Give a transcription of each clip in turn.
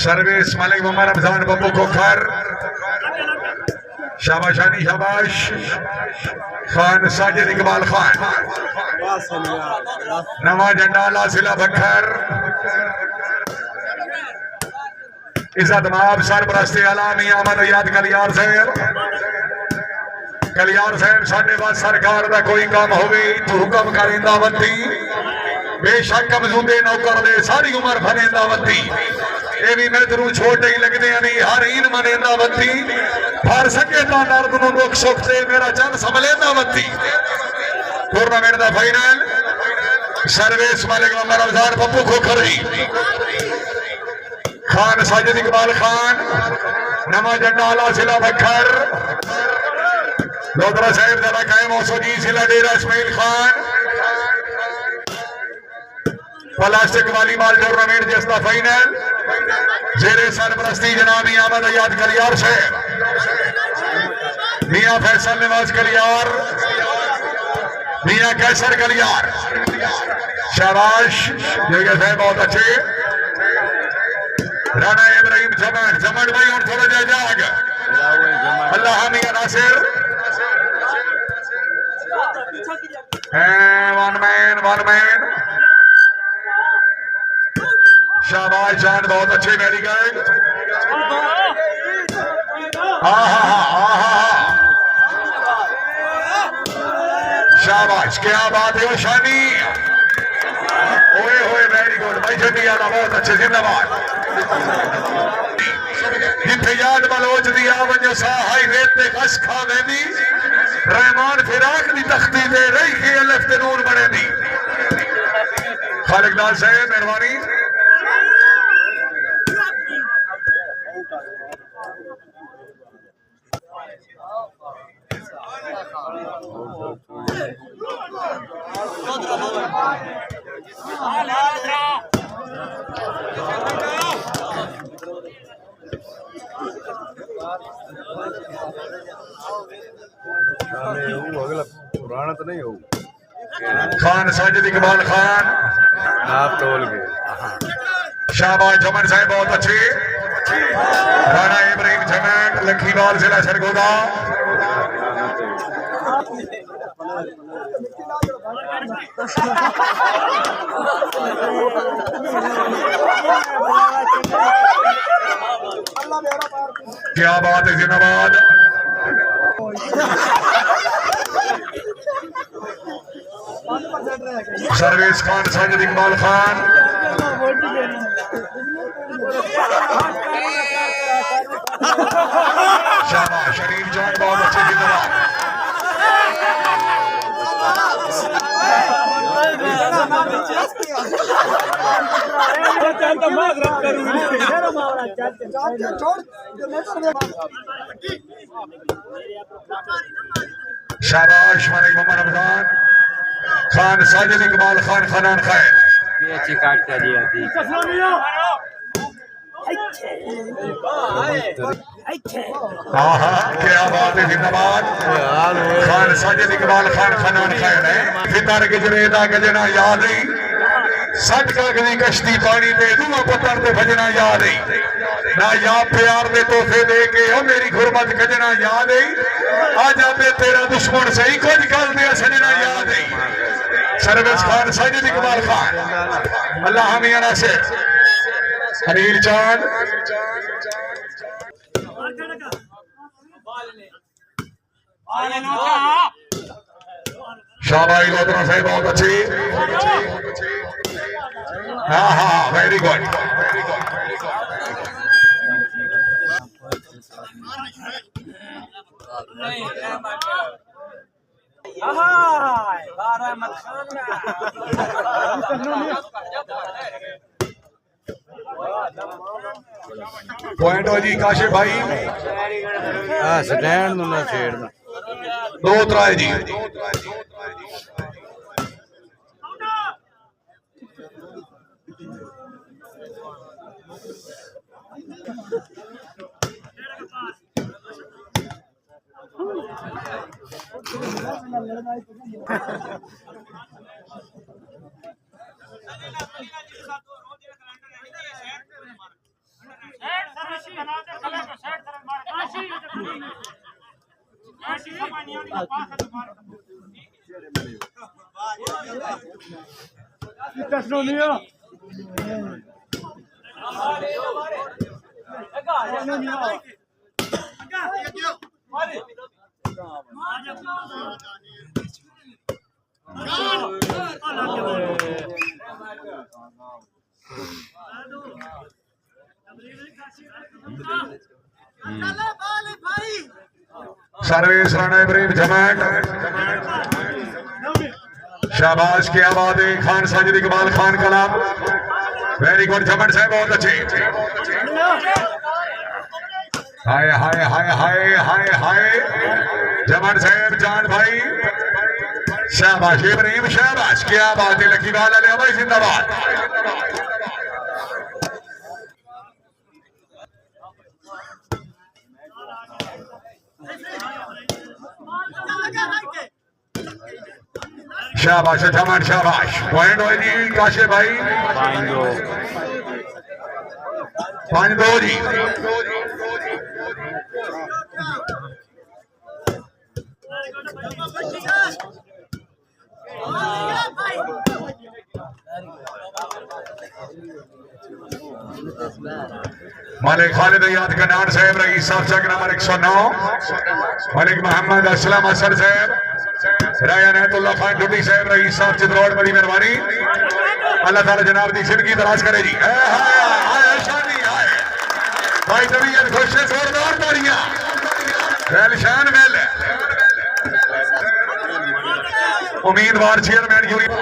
Service मालिक मोहम्मद रमजान बब्बू खोखर। शाबाशानी शाबाश। खान साजिद इकबाल खान। नवा झंडा लासिला बखर। इज्जत माब सरपरस्ती आलामी आमद याद कलियार साहब। कलियार साहब साढ़े बाद सरकार का कोई काम होवे तो हुक्म करेंदा वती। बेशक कमजूदे नौकर दे सारी उम्र फनेंदा वती। ये भी मैं तेरू छोटे ही लगते नहीं हर इन मनेंदा वती। हर सके तो दर्द नु दुख सुख से मेरा चंद संभलेंदा वती। टूर्नामेंट का फाइनल सर्विस मालिक मोहम्मद रमजान बब्बू खोखर जी। खान साजिद इकबाल खान। नवा झंडा लासिला बखर। लोधरा साहब जरा कायम मौसूदी सिला Dera Ismail Khan. Plastic volleyball tournament जिसका फाइनल जेरे सरपरस्ती जनाब आमद याद कलियार साहब। मियां फैसल नवाज कलियार। मियां कैसर कलियार। शाबाश जगह साहब बहुत अच्छे। राणा इब्राहिम जमन जमन भाई और थोड़ा जा जाग अल्लाह मियां नासिर। वन मैन शाबाश जान बहुत अच्छे मेडिकल। शाबाश क्या बात है शानी। ओए होए वेरी गुड भाई जल्दी आना बहुत अच्छे जिंदाबाद। जिथे याद बलोच दिया वजो सा हाई रेत पे कश खा वेंदी। रहमान फिराक दी तख्ती दे रही के अलफ ते नूर बने दी। खालिक लाल साहब मेहरबानी। पुराना तो नहीं हो। खान साजिद इकबाल खान आप तोल गए। शाबाश जमन साहब बहुत अच्छे। राणा इब्राहिम जमन लखीवाल जिला सरगोदा। क्या बात है जिंदाबाद। सर्विस खान साजिद इकबाल खान। शाबाश शरीफ जॉन बहुत अच्छे जिंदाबाद। शाबाश मालिक मोहम्मद रमजान। खान साजिद इकबाल खान खनान खैर। ये अच्छी काट कर दिया थी। क्या बात है जिंदाबाद। खान साजिद इकबाल खान खनान खैर है। फितर गजरेदा गजना याद ही। सट कागजी कश्ती पानी पे दुआ पत्थर पे भजना याद ही। ना याद प्यार दे तोहफे दे के ओ मेरी गुरबत गजना याद ही। आ जाते तेरा दुश्मन सही कुछ गल दे सजना याद ही। सर्विस खान साजिद इकबाल खान। अल्लाह मियां नासिर। खलील चांद। शाबाश लोधरा साहब बहुत अच्छी। हाँ वेरी गुड। पॉइंट हो जी काशिफ भाई। स्टैंड ना छेड़ना। दो त्राए जी। सर्विस राणा इब्राहिम जमाट शाबाश क्या बात है खान साजिद इकबाल खान कलाम वेरी गुड जमट साहब बहुत अच्छे हाय हाय हाय हाय हाय हाय जमट साहब जान भाई शाबाश इब्राहिम शाबाश क्या बात है लकी वाला ले भाई जिंदाबाद शाबाश जमान शाबाश पॉइंट हो जी काशे भाई 5-2 जी मलिक खालिद याद कनार साहब रईस साहब चक नंबर 109 मलिक मोहम्मद असलम असर साहब राया नहतुल्लाह खान टुटी साहब रईस साहब चित्रोड़ बड़ी मेहरबानी अल्लाह ताला जनाब दी जिंदगी दराज करे जी भाई तबीयत खुश है जोरदार तालियां वेलशान वेल उम्मीदवार चेयरमैन यूनियन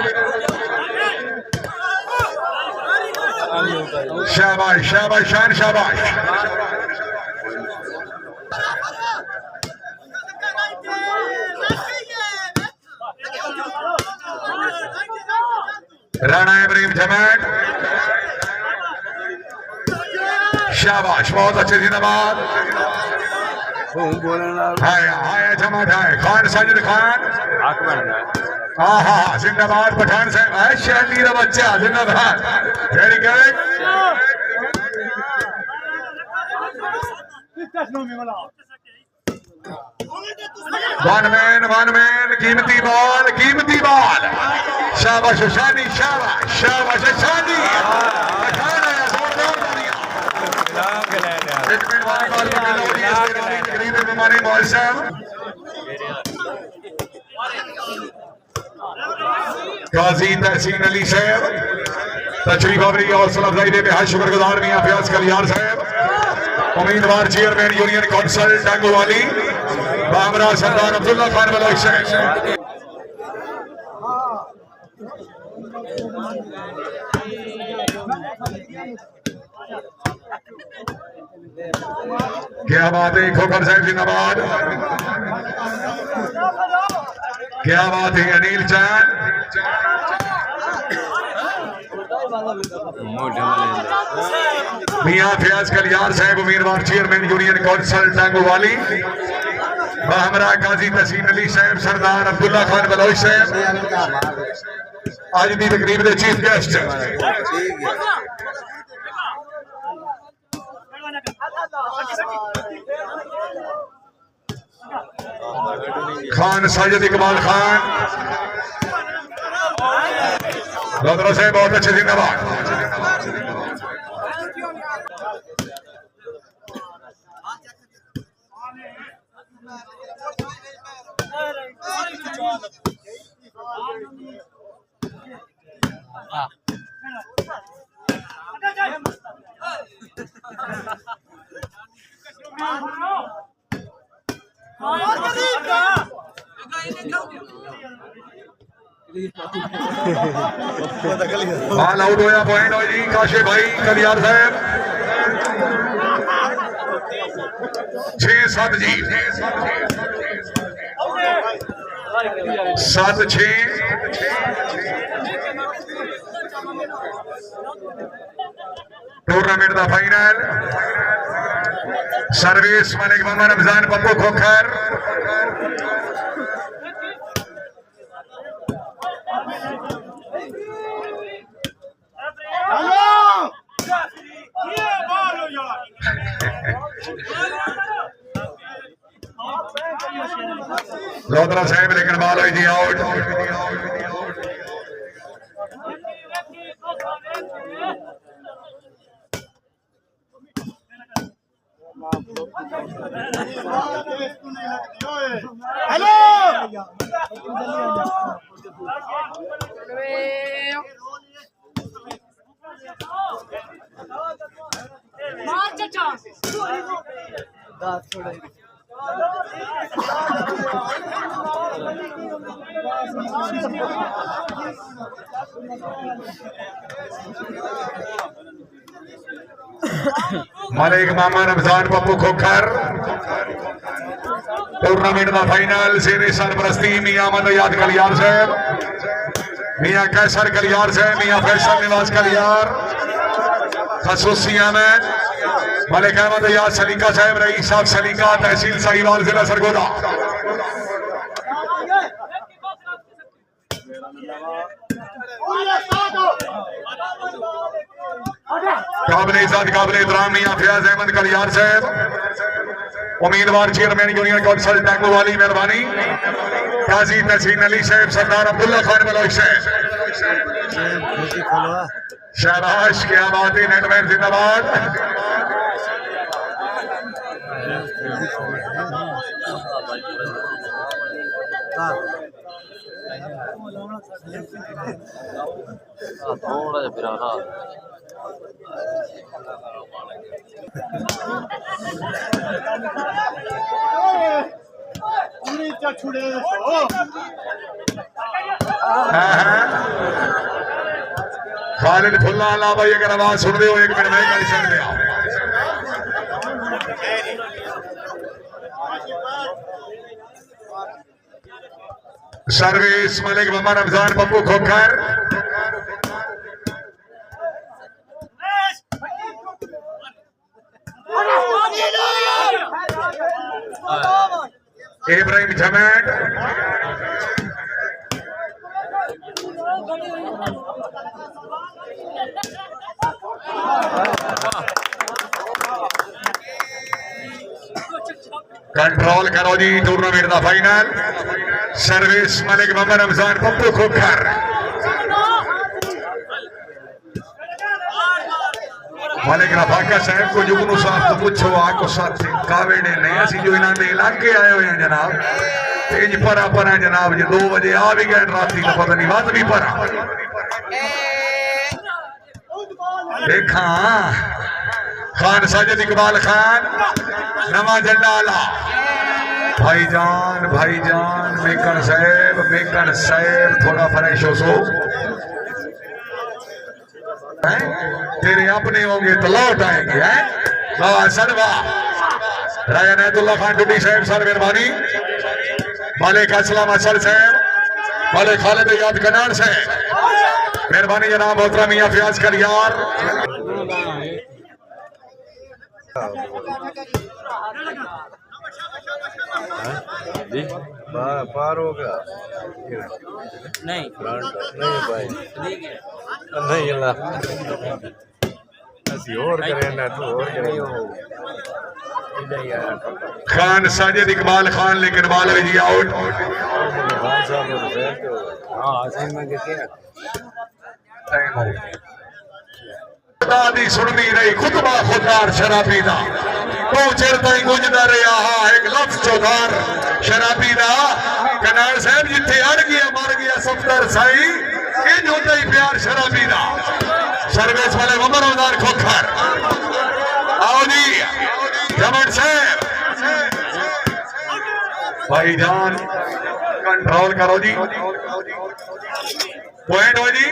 शाबाश शाबाश शान शाबाश राणा इब्राहिम जमाट शाबाश बहुत अच्छे जिंदाबाद हाय हाय जमाट हाय खान साजिद खान हाँ हाँ जिंदाबाद पठान साहब शहनी का बच्चा जिंदाबाद वेरी गुड वन मैन कीमती बॉल शाबाश शानी शाबाश शाबाश शानी पठान आया जोरदार तालियां एक मिनट वाली बॉल पर खिलाड़ी इस खिलाड़ी तकरीब में हमारे मौल साहब गाजी तहसीन अली साहब तशरीफ आवरी और सलाफजाई दे बेहद शुक्रगुजार मियां फयाज कलियार साहब उम्मीदवार चेयरमैन यूनियन काउंसिल टांगू वाली बामरा सरदार अब्दुल्ला खान बलोच साहब क्या बात है खोखर साहब जिंदाबाद क्या बात है अनिल चांद मियां फयाज कलियार साहब उम्मीदवार चेयरमैन यूनियन काउंसिल टांगू वाली हमरा गाजी तहसीन अली साहब सरदार अब्दुल्ला खान बलोच साहब आज की तकरीब के चीफ गेस्ट खान साजिद इकबाल खान लोधरा साहब बहुत अच्छे जिंदाबाद बॉल आउट होया पॉइंट हो जी काशे भाई कलियार साहब 6-7 जी 7-6 टूर्नामेंट का फाइनल सर्विस मलिक मोहम्मद रमजान पप्पू खोखर लोधरा साहब लेकिन बाल हुई जी आउट। हेलो मार चाचा मलिक मामा रमजान पप्पू खोखर टूर्नामेंट का फाइनल सीरीज सरपरस्ती मियां अहमद याद कलियार साहब, मियां कैसर कलियार साहब, मियां फैसल निवास कलियार खसूसिया में मलिक अहमद याद सलीका साहब, रईस साहब सलीका, तहसील साहिवाल, जिला सरगोदा। काबिले इज्जत काबिले एहतराम मियां फयाज अहमद कलियार साहब, उम्मीदवार चेयरमैन यूनियन काउंसिल टैंगो वाली, मेहरबानी। काजी तहसीन अली साहब, सरदार अब्दुल्ला खान बलोच साहब, शाबाश, क्या बात है, नेटमैन जिंदाबाद। थोड़ा सा फिरा रहा खालिद फुल्ला ला भाई, अगर आवाज सुन रहे हो 1 मिनट में कर सकते हो। सर्विस मलिक मोहम्मद रमजान पप्पू खोखर, इब्राहिम जमेट, कंट्रोल करो जी, टूर्नामेंट का फाइनल सर्विस मलिक मोहम्मद रमजान पप्पू खोखर। मलिक रफाका साहब को जुगनू साहब तो पूछो आको साथी कावेड़े ने असी जो इन्हों के इलाके आए हुए हैं जनाब, तेज परा परा जनाब, जो 2 बजे आ भी गए राती का पता नहीं बात भी परा देखा। खान साजिद इकबाल खान नवा जंडाला, भाईजान भाईजान मेकन साहब थोड़ा फ्रेश हो सो, तेरे अपने होंगे तो लौट आएंगे। वाह सर वाह, राजा नैतुल्ला खान टुडी साहब सर मेहरबानी, मालिक असलम असर साहब, मालिक खालिद याद कनान साहब मेहरबानी जनाब, मोहतरम मियां फयाज कलियार। पार हो गया नहीं नहीं भाई नहीं अल्लाह ऐसी और करें ना तो और करें खान साजिद इकबाल खान लेकिन बाल जी आउट। खान साहब हाँ सही में कहते दी सुननी रही खुतबा खुदार शराबी दा, तो चिर ताई गुंजदा रहा हा एक लफ्ज चौधार शराबी दा। कनाल साहब जिथे अड़ गया मर गया सफदर साई, इंज होता ही प्यार शराबी दा। सर्विस वाले मोहम्मद रमजान खोखर, आओ जी जमन साहब, भाईजान कंट्रोल करो जी, पॉइंट हो जी।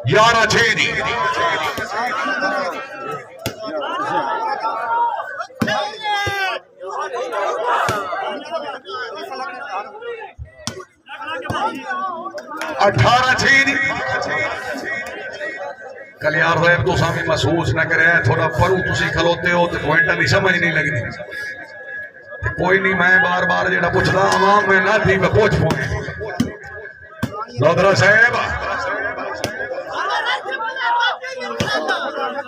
11-6 जी। कलियार साहब तो सामी महसूस न करे, थोड़ा परू तुसी खलोते हो तो पॉइंटा की समझ नहीं लगती। कोई नहीं, मैं बार बार जेड़ा पूछदा आवाम में ना थी मैं पूछ पाऊँ। लोधरा साहब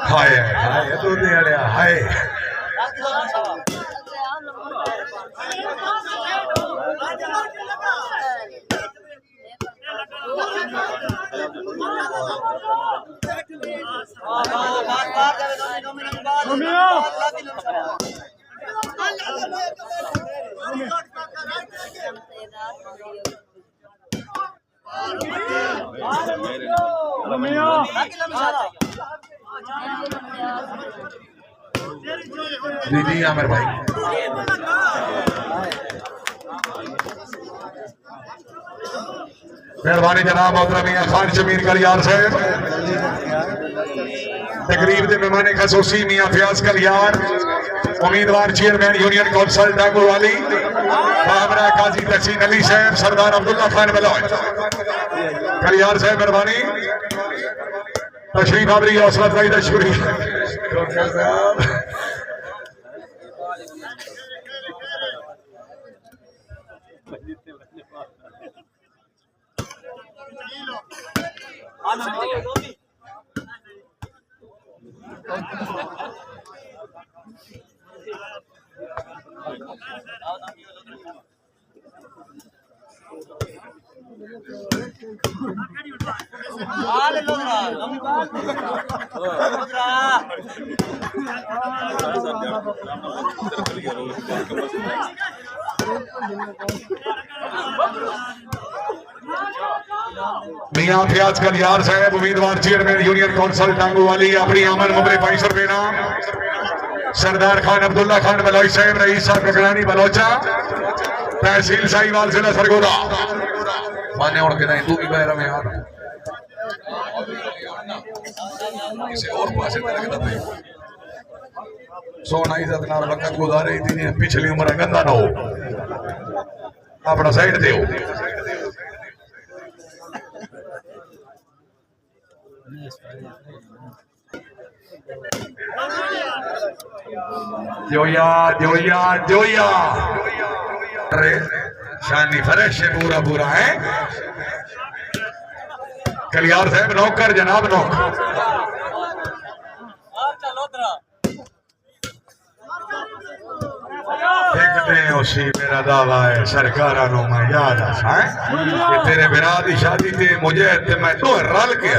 हाय हाय तो हाय दीदी आमिर भाई मेहरबानी जनाब मोहतरम मियां खान शमीर कलियार साहब तकरीब के मेहमान खसूसी मियां फयाज कलियार उम्मीदवार चेयरमैन यूनियन कौंसल डांगू वाली हमरा काजी तहसीन अली साहब सरदार अब्दुल्ला खान बलौच कलियार साहब मेहरबानी तशरीफ आवरी हौसला अफजाई का शुक्रिया मियां फयाज कलियार साहब उम्मीदवार चेयरमैन यूनियन कौंसल डांगू वाली अपनी आमन मुबरे 500 रुपए नाम सरदार खान अब्दुल्ला खान बलोच साहब रईस साहब ककड़ानी बलोचा तहसील साहिवाल जिला सरगोदा माने उड़ के नहीं तू भी बहरा में यार किसी और पास लगता है सोना इज्जत नाल वक्त गुजारे इतनी पिछली उम्र गंदा ना हो अपना साइड दे जोया जोया जोया अरे शानी फरेश है पूरा पूरा है कलियार साहब नौकर जनाब नौकर देखते हैं उसी मेरा दावा है सरकार मैं याद है तेरे बिरा की शादी थे मुझे ते मैं तो रल के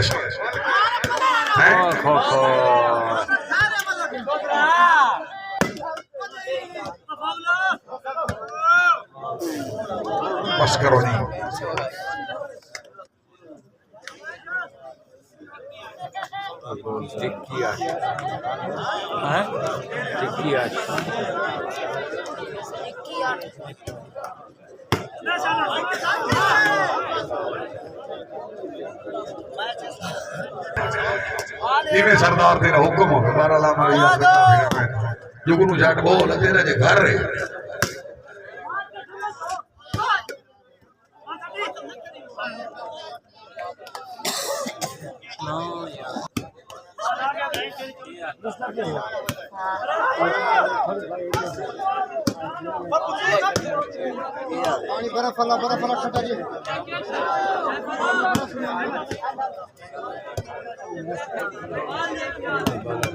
बस करो नहीं सरदार तेरा हुक्म हो जुगनू जट बोल तेरा जे घर है बर्फ वाला खट्टा जी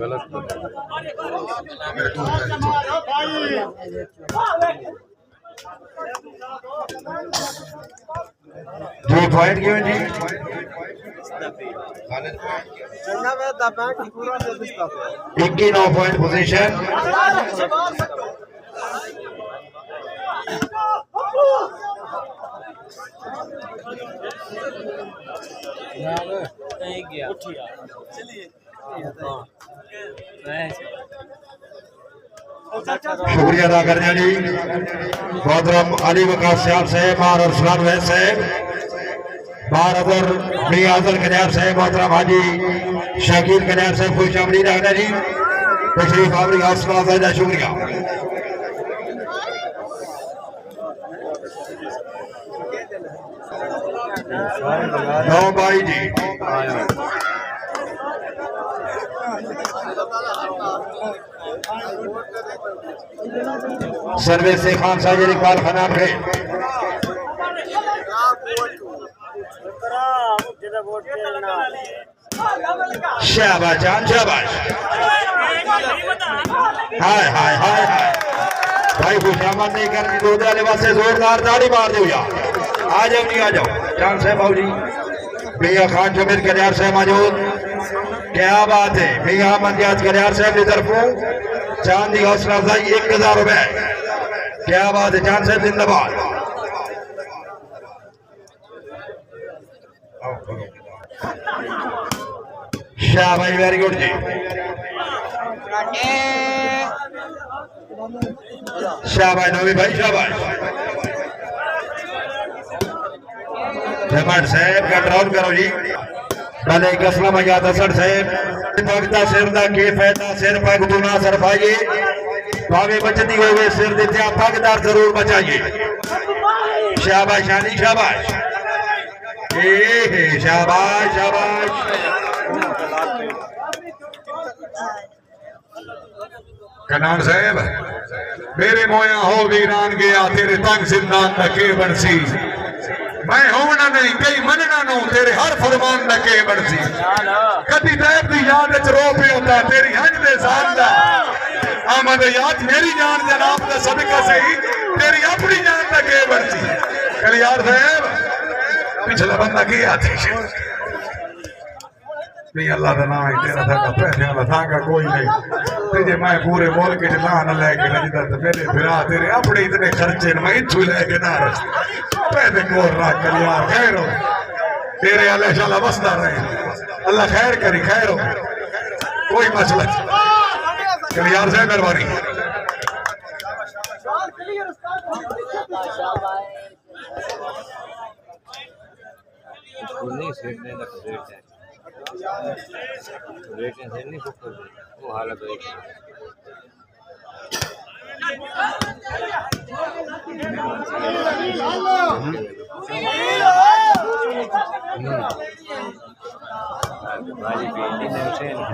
गलत जो पॉइंट क्यों जी इक्की 9 पॉइंट पोजीशन शुक्रिया अदा करने जी मोहतरम अली वकास साहब साहब और अरसलान वैद साहब महारदर मियां अजहर कन्यार साहब मोहतरम हाजी शकील कन्यार साहब खुश आमदीद रखना जी तशरीफ आवरी हौसला अफजाई का शुक्रिया नो भाई जी सर्वे से खान साजिद इकबाल खाना थे शाबाश जान शाबाश हाय हाय हाय हाय भाई खुशामद नहीं करनी दो वाले पासे जोरदार ताड़ी मार दो यार आ जाओ जी आ जाओ जान साहब बाबू जी मियां खान जमीर कल्याण साहब मौजूद क्या बात है भैया अहमद याद करियार साहब की तरफों चांद की हौसला अफजाई 1000 रुपए। क्या बात है चांद साहब जिंदाबाद। शाह भाई वेरी गुड जी। शाह भाई नवी भाई शाबाश। जमान साहब कंट्रोल करो जी। भले कसलम याद असर साहब भगता सिर दा के फायदा सिर पग दुना सर पाइए भावे बचती हो गए सिर दित्या पगदार जरूर बचाइए। शाबाश शानी शाबाश शाबाश शाबाश। कनान साहब मेरे मोया हो वीरान गया तेरे तंग जिंदान न के बनसी मैं होना नहीं कई मनना नो तेरे हर फरमान न के बनसी कदी तैब दी याद च रो पे होता तेरी हंज दे जान दा आमद याद मेरी जान जनाब दा सदका सही तेरी अपनी जान न के बनसी। कलियार साहब पिछला बंदा की आती नहीं अल्लाह का नाम है तेरा था पैसे वाला था का कोई नहीं तुझे मैं पूरे बोल के ना लेके नजदा तो मेरे फिरा तेरे अपने इतने खर्चे मैं इथू लेके ना पैसे को रख कर यार खैर हो तेरे अल्लाह शाला बसदा रहे अल्लाह खैर करी खैर हो कोई मसला चल यार से मेहरबानी। नहीं वो हालत है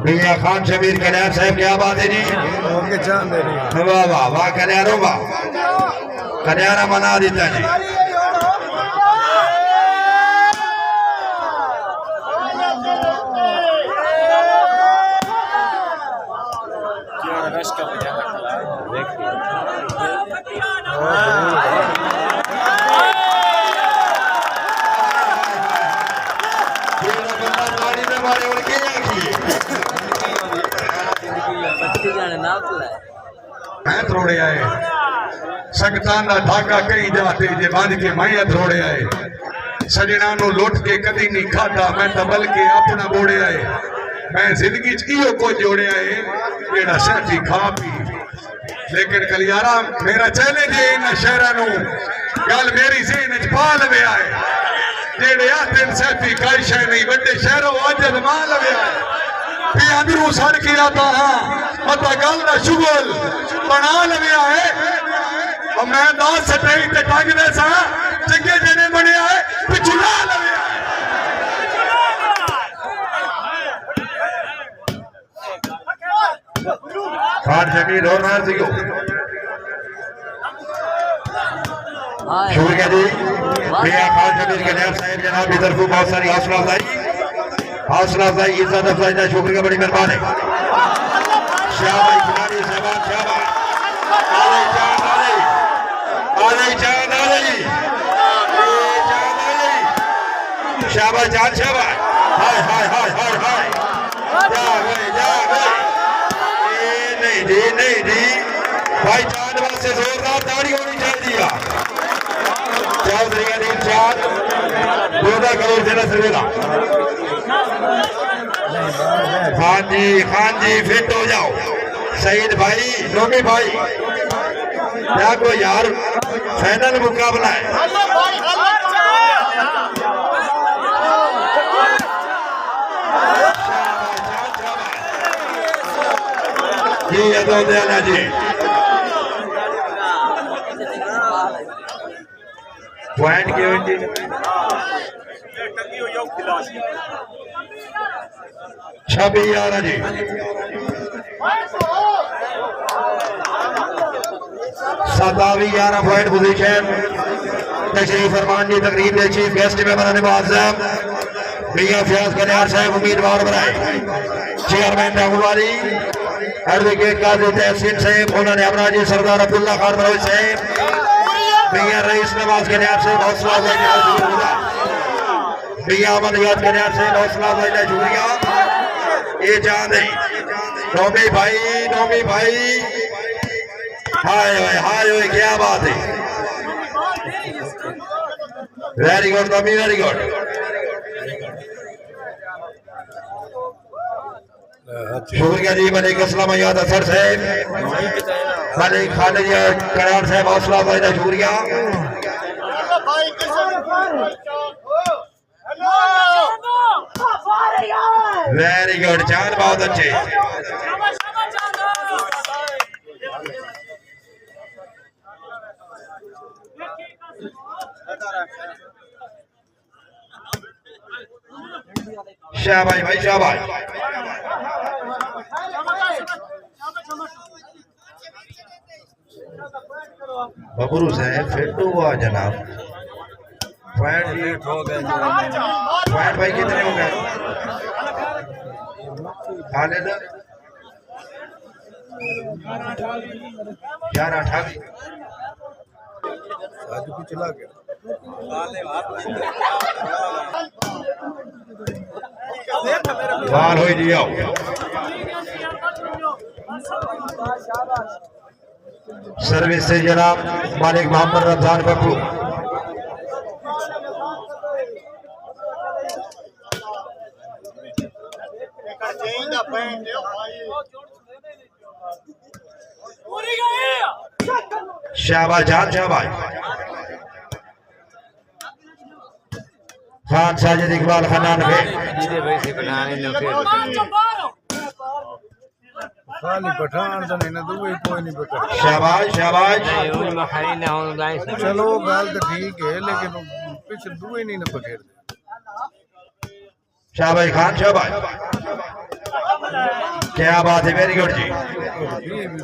भैया खान शबीर कल्याण साहब क्या बात है जी। वाह वाह वाह कल्याण वाह कल्याण मना देता जी। मैं थोड़े आए संगतान का धागा कई जाते जे बांध के मैं थोड़े आए सजना नु लुट के कदी नहीं खाता मैं तो बल्कि अपना बोड़े आए मैं जिंदगी च को जोड़े आए जेड़ा सहती खा पी लेकिन कलियारा मेरा चैलेंज है इन शहरा नु गल मेरी जेहन च पा लवे आए जेड़े आते सहती कई शह नहीं बड़े शहरों अज मा लवे आए अंदरू सड़ के आता हाँ पता गल का शुगल बना लविया है मैं दास सटाई ते टंग दे सा चंगे जने बनया है पिछुला लविया खान जमीर और ना सिको शुक्रिया जी। भैया खान जमीर के नायब साहब जनाब की तरफ बहुत सारी हौसला अफजाई इज्जत अफजाई का शुक्रिया बड़ी मेहरबानी। शाबाश खिलाड़ी साहबान शाबाश जान शाबाश हाय हाय हाय हाय हाय जा गए नहीं दी भाई चांद वास्ते जोरदार ताड़ी होनी चाहिए। चौधरी अलीम चांद 14 करोड़ देना सवेरा। खान जी फिट हो जाओ सईद भाई नोमी भाई क्या को यार फाइनल मुकाबला है। जी अदोदयाला जी पॉइंट के 26 जी 27 पॉइंट पोजीशन तशरीफ फरमान जी तकरीब के चीफ गेस्ट में बनाने मुआज़्ज़म मियां फयाज कल्याण साहब उम्मीदवार बनाए चेयरमैन राहुलवाली एडवोकेट काजी तहसीन साहब उन्होंने अपना जी सरदार अब्दुल्ला खान बलोच साहब मियां रईस नवाज कल्याण साहब हौसला अफजाई मियां अहमद याद कल्याण साहब हौसला अफजाई शुक्रिया। ये चांद है नौमी भाई हाय क्या बात है वेरी गुड नौमी वेरी गुड शुक्रिया जी मलिक असलम याद असर साहब मलिक खालिद करार साहब हौसला भाई शुक्रिया वेरी गुड चांद बहुत अच्छे शाबाश भाई शाबाश बबरू साहब फिट हुआ जनाब पॉइंट भाई कितने हो गए खालिद 11-28 चला गया बाल हो जी आओ सर्विस से जनाब मालिक मोहम्मद रमजान पप्पू शाबाश जान शाबाश खान साजिद इकबाल खनान पे खाली पठान तो नहीं ना दुबई कोई नहीं पठान शाबाश शाबाश चलो गल तो ठीक है लेकिन पीछे दुबई नहीं ना पखेर शाबाश खान शाबाश क्या बात है वेरी गुड जी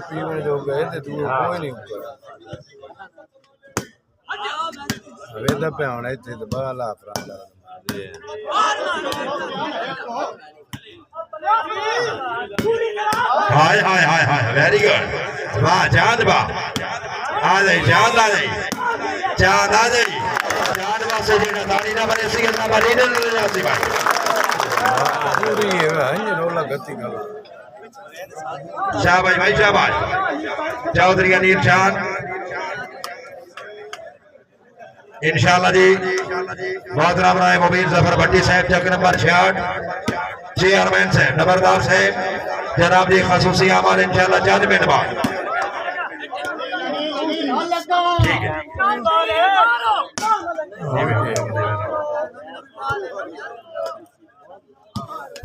पीने जो गए थे दुबई कोई नहीं वेदा पे होना इतने तो बाला फ्रांदा हाय वेरी गुड वाह चांद वाह आ जाए चांद आ जाए चांद वाह से जेना ताली ना बने सी ना बने ना जाती भाई पूरी है ये रोला गति करो शाबाश भाई शाबाश चौधरी अनिल खान इंशाल्लाह जी मोहतरम राय मुबीन जफर भट्टी साहब चक नंबर 66 चेयरमैन साहब नंबरदार साहब जनाब जी खसूसी अमाल इंशाल्लाह जान में नवाज ठीक है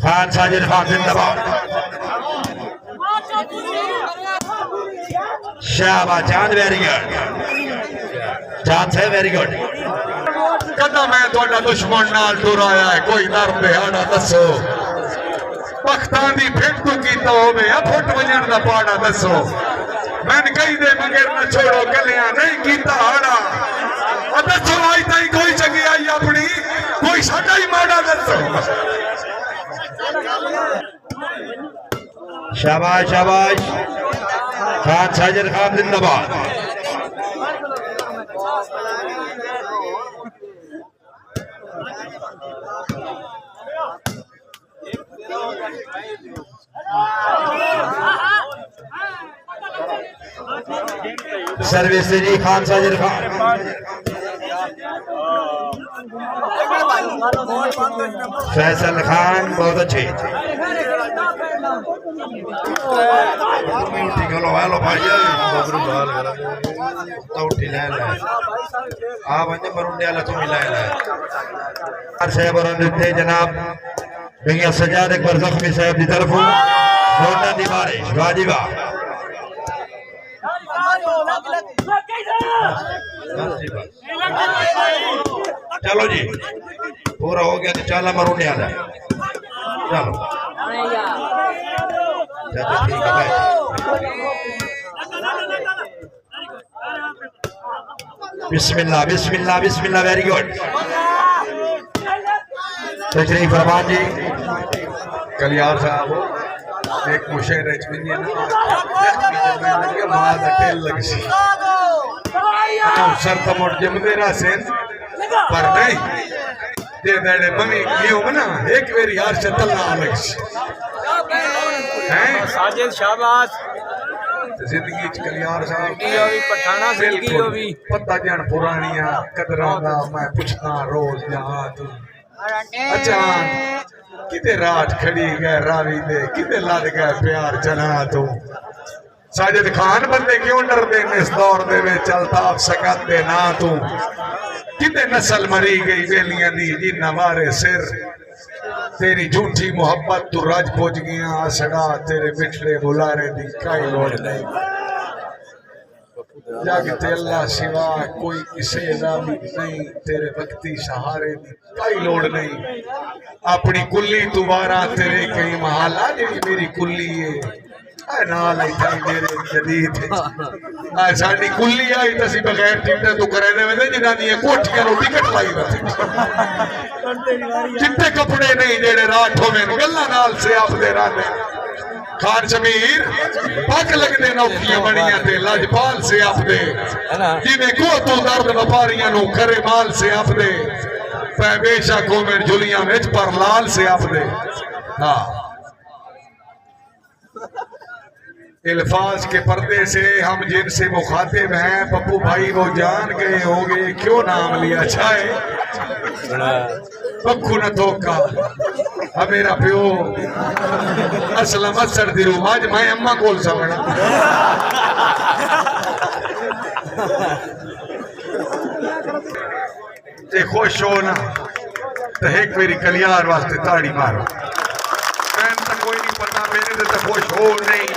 खान साजिद खान जिंदाबाद शाबाश चांद वेरी गुड चांद है वेरी गुड कदा मैं थोड़ा दुश्मन नाल टुर आया है कोई दर बेहाड़ा दसो पख्तां दी फिटू कीता होवे फुट वजन दा पाड़ा दसो मैं कही दे मगर न छोड़ो गलियां नहीं कीता हाड़ा दसो आज ताई कोई चंगी आई अपनी कोई साडा ही माड़ा दसो शाबाश शाबाश खान साजिद खान जिंदाबाद सर्विस से जी खान साजिद खान फैसल खान बहुत अच्छे हेलो हेलो भाई बबरू बाल करा तो उठी ले आप अन्य बरुंडे वाला तो मिला है साहब और नृत्य जनाब भैया सजाद अकबर जख्मी साहब की तरफ नोटा दी बारिश वाजिबा चलो जी पूरा हो गया तो चाला मरुंडे वाला चलो ठीक है भाई बिस्मिल्लाह बिस्मिल्लाह बिस्मिल्लाह वेरी गुड तशरीफ फरमान जी कलियार साहब एक मुशेरे चुनिए ना मां टेल लगसी सर तो मोट जमदे रासेन पर नहीं दे देने मम्मी लियो बना एक वेरी यार चतल ना लगसी हैं साजिद शाबाश जिंदगी च कलियार साहब यो भी पठाना जिंदगी यो भी पता जान पुरानियां कदरां दा मैं पुछना रोज जहां तू अचान किते रात खड़ी गए रावी दे किते लद गए प्यार जना तू साजिद खान बंदे क्यों डरदे ने इस दौर दे विच चलता आप सकत दे ना तू किते नस्ल मरी गई वेलियां दी जी नवारे सिर तेरी झूठी मोहब्बत तू रज पुज गया आसड़ा तेरे बिछड़े बुलारे दी काई लोड़ नहीं जागते अल्लाह सिवा कोई किसे दा भी नहीं तेरे वक्ती सहारे दी काई लोड़ नहीं अपनी कुल्ली दोबारा तेरे कई महाला जेड़ी मेरी कुल्ली है नाल आई थाई मेरे जदीद आ साडी कुल्ली आई तसी बगैर टिकट तू करे दे वेंदे जनानी कोठियां नु टिकट लाई बैठी चिट्टे कपड़े नहीं जेड़े राठ होवे गल्ला नाल से आपदे रहंदे खान शमीर पक लगदे नौखियां बणियां ते लाजपाल से आपदे जिवें को तू दर्द व्यापारियां नु करे माल से आपदे पै बेशक होवे झुलियां विच पर लाल से आपदे हां अल्फाज के पर्दे से हम जिनसे मुखातिब हैं पप्पू भाई वो जान गए होंगे क्यों नाम लिया छाए पक्खू न धोखा अब मेरा प्यो असलम असर दिरू आज मैं अम्मा कोल समझ ते खुश हो ना तो एक मेरी कलियार वास्ते ताड़ी मारो मैं तो कोई नहीं पता मेरे तो खुश हो नहीं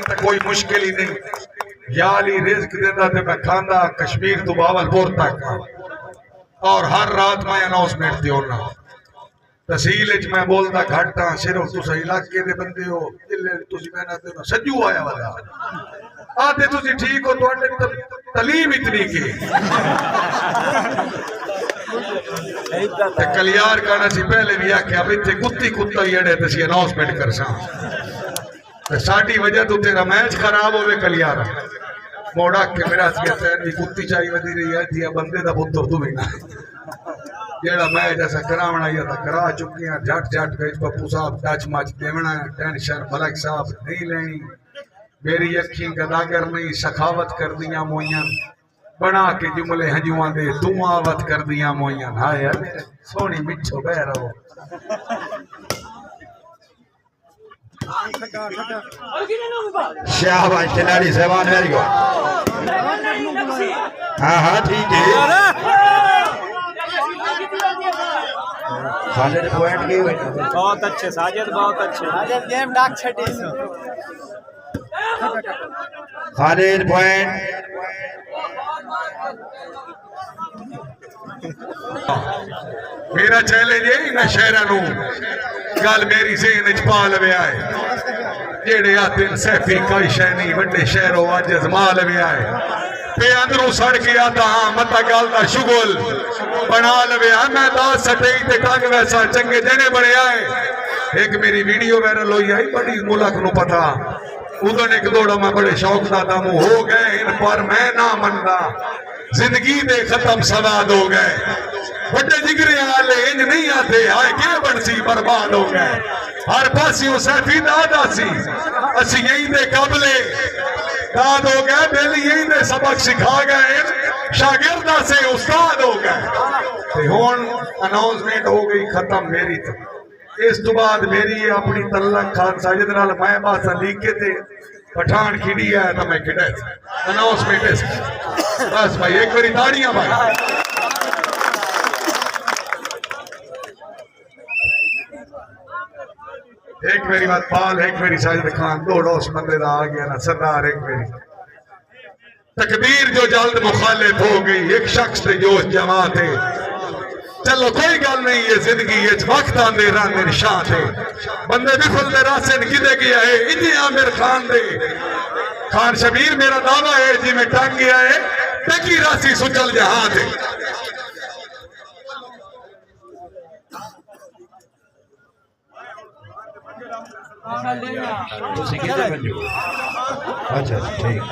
तो कोई मुश्किल ही नहीं याली रिस्क देता थे मैं खांदा कश्मीर तो बावलपुर तक और हर रात मैं अनाउंसमेंट दी होना तहसील मैं बोलता घट हाँ सिर्फ तुस इलाके दे बंदे हो मेहनत सज्जू आया वाला आते तुसी ठीक हो तो तलीम इतनी की कलियार गाना सी पहले भी आख्या अब इतने कुत्ती कुत्ता ही अड़े तसी अनाउंसमेंट कर सा साड़ी वजह तो तेरा मैच खराब होवे कलियार मोड़ा के मेरा दी कुत्ती चाहिए वधी रही है दिया बंदे दा पुत्र तू भी ना जेड़ा मैच ऐसा करावना या था करा चुके हैं झट झट गए पप्पू साहब टच मच देवना टेंशन मलक साहब नहीं लेनी मेरी अखी गदागर नहीं सखावत कर दिया मोइयां बना के जुमले हजुआ दे दुआवत कर दिया मोइयां हाय सोनी मिठो बह रहो शाहबाज खिलाड़ी सहवान वेरी गुड हाँ हाँ ठीक है खालिद पॉइंट के बहुत अच्छे साजिद बहुत अच्छे साजिद गेम डाक छटी खालिद पॉइंट मेरा चैलेंज है ना शहरा नू गल मेरी जेहन च पा लवे आए जेड़े आते सैफी कई शह नहीं वड्डे शहरों अज अजमा लवे आए पे अंदरों सड़ के आता हाँ मत गल का शुगल बना लवे मैं दस सटई ते टंग वैसा चंगे जने बने आए एक मेरी वीडियो वायरल हुई आई बड़ी मुल्क नू पता उदन एक दौड़ा मैं बड़े शौक का दम हो गए इन पर मैं ना मनदा जिंदगी दे खत्म सवाद हो गए बड़े जिगरे आले इंज नहीं आते हाय के बनसी बर्बाद हो गए हर पासियों सैफी दादा सी असी यही दे काबले दाद हो गए बेली यही दे सबक सिखा गए शागिर्दा से उस्ताद हो गए हुन अनाउंसमेंट हो गई खत्म मेरी तो इस तो बाद मेरी अपनी तल्लक खान साजिद नाल मैं बात लिख के थे पठान खिड़ी है तो मैं खिड़ा अनाउंसमेंट बस भाई एक बारी ताड़ियां भाई एक मेरी बात पाल एक मेरी साजिद खान दो उस बंदे का आ गया ना सरदार एक मेरी तकदीर जो जल्द मुखालिफ हो गई एक शख्स थे जो जमा थे चलो कोई गल नहीं है जिंदगी वक्त आंदे रहंदे शाह थे बंदे बिफल दे रास्ते किदे गया है इन्हीं आमिर खान दे खान शबीर मेरा दावा है जी में टंग गया है टकी राशि सुचल जहां थे अच्छा ठीक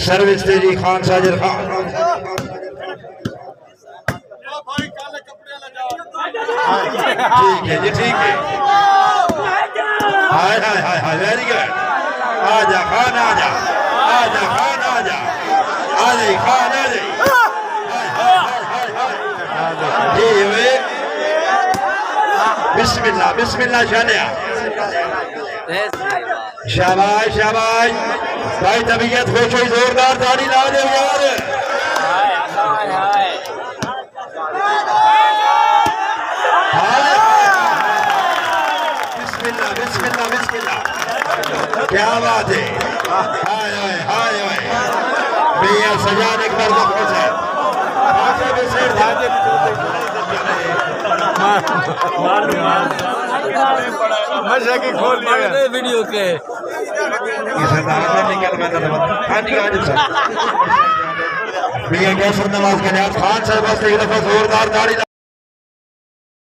सर्विस तेजी खान साजिद खान ठीक है जी, ठीक है। हाय हाय हाय हाय, वेरी गुड। आजा खान आजा, आजा खान आजा, आजा खान आजा। जी वे बिस्मिल्लाह बिस्मिल्लाह शानिया। शाबाश शाबाश भाई, तबीयत खुश हुई, जोरदार ताली ला दो यार। बिस्मिल्लाह बिस्मिल्लाह बिस्मिल्लाह, क्या बात है। हाय हाय हाय हाय, भैया सजान एक बार खुश है। की खोल वीडियो के भैया कैसर नवाज के खान साहब वास्ते एक दफा जोरदार ताली।